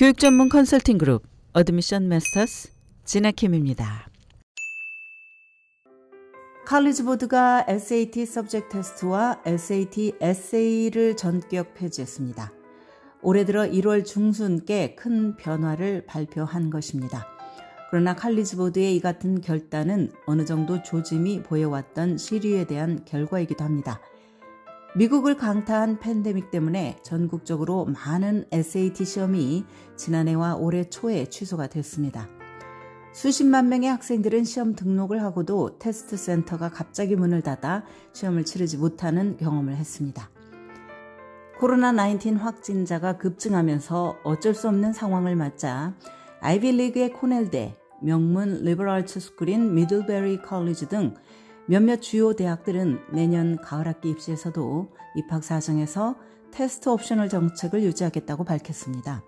교육 전문 컨설팅 그룹 어드미션 마스터스 진아킴입니다. 칼리지 보드가 SAT 서브젝트 테스트와 SAT 에세이를 전격 폐지했습니다. 올해 들어 1월 중순께 큰 변화를 발표한 것입니다. 그러나 칼리지 보드의 이 같은 결단은 어느 정도 조짐이 보여왔던 시류에 대한 결과이기도 합니다. 미국을 강타한 팬데믹 때문에 전국적으로 많은 SAT 시험이 지난해와 올해 초에 취소가 됐습니다. 수십만 명의 학생들은 시험 등록을 하고도 테스트 센터가 갑자기 문을 닫아 시험을 치르지 못하는 경험을 했습니다. 코로나19 확진자가 급증하면서 어쩔 수 없는 상황을 맞자 아이비리그의 코넬대, 명문 리버럴츠 스쿨인 미들베리 컬리지 등 몇몇 주요 대학들은 내년 가을 학기 입시에서도 입학 사정에서 테스트 옵셔널 정책을 유지하겠다고 밝혔습니다.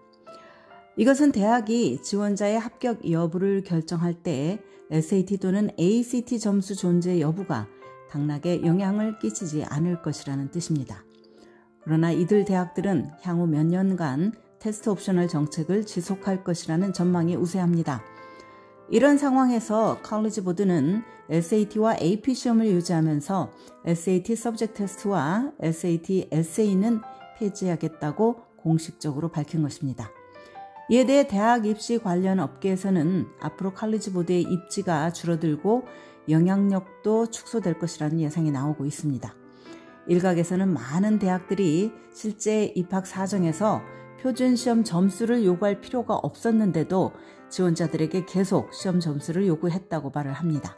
이것은 대학이 지원자의 합격 여부를 결정할 때 SAT 또는 ACT 점수 존재 여부가 당락에 영향을 끼치지 않을 것이라는 뜻입니다. 그러나 이들 대학들은 향후 몇 년간 테스트 옵셔널 정책을 지속할 것이라는 전망이 우세합니다. 이런 상황에서 칼리지 보드는 SAT와 AP 시험을 유지하면서 SAT 서브젝트 테스트와 SAT 에세이는 폐지하겠다고 공식적으로 밝힌 것입니다. 이에 대해 대학 입시 관련 업계에서는 앞으로 칼리지 보드의 입지가 줄어들고 영향력도 축소될 것이라는 예상이 나오고 있습니다. 일각에서는 많은 대학들이 실제 입학 사정에서 표준 시험 점수를 요구할 필요가 없었는데도 지원자들에게 계속 시험 점수를 요구했다고 말을 합니다.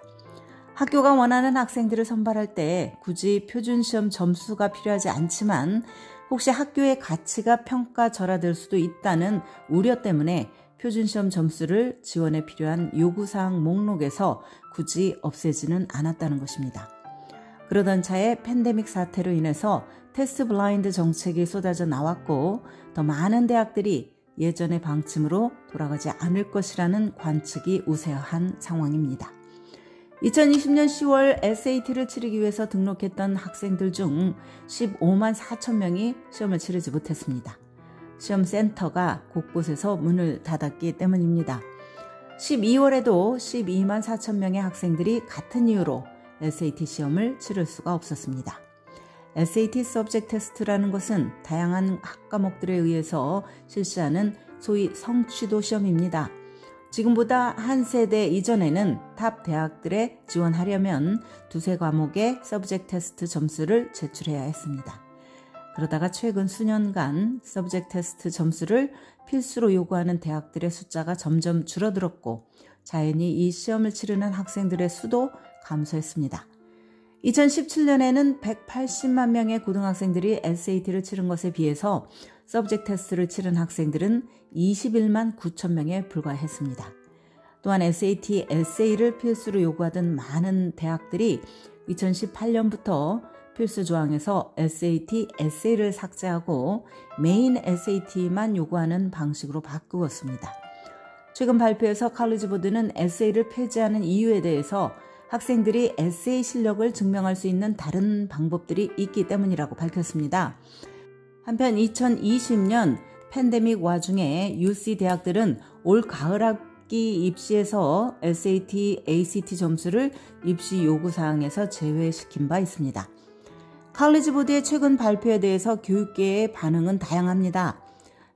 학교가 원하는 학생들을 선발할 때 굳이 표준 시험 점수가 필요하지 않지만 혹시 학교의 가치가 평가절하될 수도 있다는 우려 때문에 표준 시험 점수를 지원에 필요한 요구사항 목록에서 굳이 없애지는 않았다는 것입니다. 그러던 차에 팬데믹 사태로 인해서 테스트 블라인드 정책이 쏟아져 나왔고 더 많은 대학들이 예전의 방침으로 돌아가지 않을 것이라는 관측이 우세한 상황입니다. 2020년 10월 SAT를 치르기 위해서 등록했던 학생들 중 15만 4천 명이 시험을 치르지 못했습니다. 시험 센터가 곳곳에서 문을 닫았기 때문입니다. 12월에도 12만 4천 명의 학생들이 같은 이유로 SAT 시험을 치를 수가 없었습니다. SAT 서브젝트 테스트라는 것은 다양한 학과목들에 의해서 실시하는 소위 성취도 시험입니다. 지금보다 한 세대 이전에는 탑 대학들에 지원하려면 두세 과목의 서브젝트 테스트 점수를 제출해야 했습니다. 그러다가 최근 수년간 서브젝트 테스트 점수를 필수로 요구하는 대학들의 숫자가 점점 줄어들었고 자연히 이 시험을 치르는 학생들의 수도 감소했습니다. 2017년에는 180만 명의 고등학생들이 SAT를 치른 것에 비해서 서브젝트 테스트를 치른 학생들은 21만 9천 명에 불과했습니다. 또한 SAT 에세이를 필수로 요구하던 많은 대학들이 2018년부터 필수 조항에서 SAT 에세이를 삭제하고 메인 SAT만 요구하는 방식으로 바꾸었습니다. 최근 발표에서 칼리지 보드는 에세이를 폐지하는 이유에 대해서 학생들이 에세이 실력을 증명할 수 있는 다른 방법들이 있기 때문이라고 밝혔습니다. 한편 2020년 팬데믹 와중에 UC 대학들은 올 가을 학기 입시에서 SAT, ACT 점수를 입시 요구사항에서 제외시킨 바 있습니다. 칼리지 보드의 최근 발표에 대해서 교육계의 반응은 다양합니다.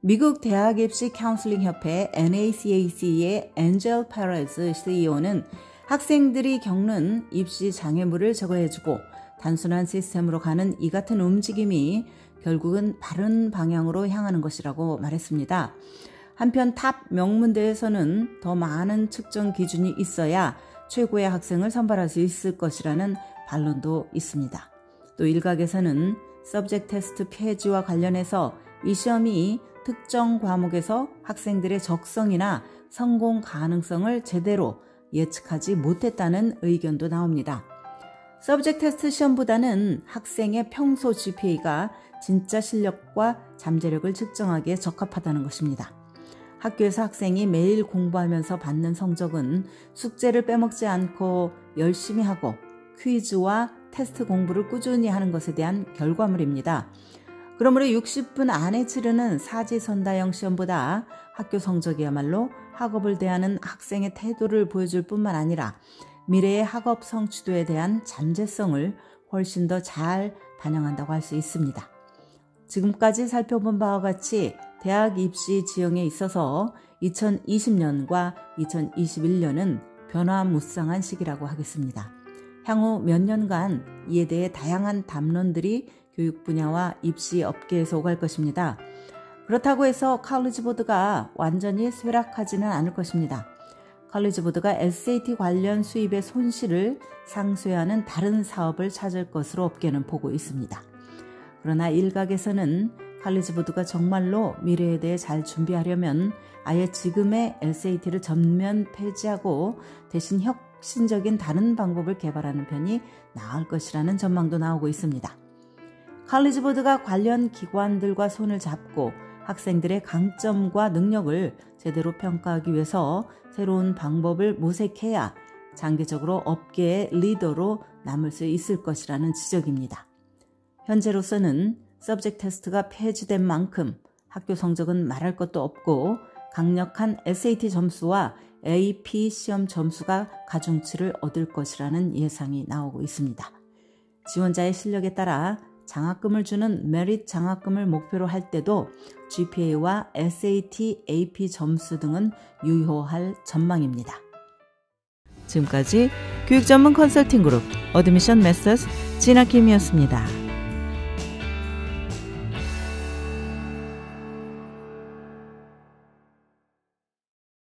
미국 대학 입시 카운슬링 협회 NACAC의 앤젤 페레즈 CEO는 학생들이 겪는 입시 장애물을 제거해주고 단순한 시스템으로 가는 이 같은 움직임이 결국은 바른 방향으로 향하는 것이라고 말했습니다. 한편 탑 명문대에서는 더 많은 측정 기준이 있어야 최고의 학생을 선발할 수 있을 것이라는 반론도 있습니다. 또 일각에서는 서브젝트 테스트 폐지와 관련해서 이 시험이 특정 과목에서 학생들의 적성이나 성공 가능성을 제대로 예측하지 못했다는 의견도 나옵니다. 서브젝트 테스트 시험보다는 학생의 평소 GPA가 진짜 실력과 잠재력을 측정하기에 적합하다는 것입니다. 학교에서 학생이 매일 공부하면서 받는 성적은 숙제를 빼먹지 않고 열심히 하고 퀴즈와 테스트 공부를 꾸준히 하는 것에 대한 결과물입니다. 그러므로 60분 안에 치르는 사지선다형 시험보다 학교 성적이야말로 학업을 대하는 학생의 태도를 보여줄 뿐만 아니라 미래의 학업 성취도에 대한 잠재성을 훨씬 더 잘 반영한다고 할 수 있습니다. 지금까지 살펴본 바와 같이 대학 입시 지형에 있어서 2020년과 2021년은 변화무쌍한 시기라고 하겠습니다. 향후 몇 년간 이에 대해 다양한 담론들이 교육 분야와 입시 업계에서 오갈 것입니다. 그렇다고 해서 칼리지 보드가 완전히 쇠락하지는 않을 것입니다. 칼리지 보드가 SAT 관련 수입의 손실을 상쇄하는 다른 사업을 찾을 것으로 업계는 보고 있습니다. 그러나 일각에서는 칼리지 보드가 정말로 미래에 대해 잘 준비하려면 아예 지금의 SAT를 전면 폐지하고 대신 혁신적인 다른 방법을 개발하는 편이 나을 것이라는 전망도 나오고 있습니다. 칼리지 보드가 관련 기관들과 손을 잡고 학생들의 강점과 능력을 제대로 평가하기 위해서 새로운 방법을 모색해야 장기적으로 업계의 리더로 남을 수 있을 것이라는 지적입니다. 현재로서는 서브젝트 테스트가 폐지된 만큼 학교 성적은 말할 것도 없고 강력한 SAT 점수와 AP 시험 점수가 가중치를 얻을 것이라는 예상이 나오고 있습니다. 지원자의 실력에 따라 장학금을 주는 메릿 장학금을 목표로 할 때도 GPA와 SAT, AP 점수 등은 유효할 전망입니다. 지금까지 교육 전문 컨설팅 그룹 어드미션 메서스 진아킴이었습니다.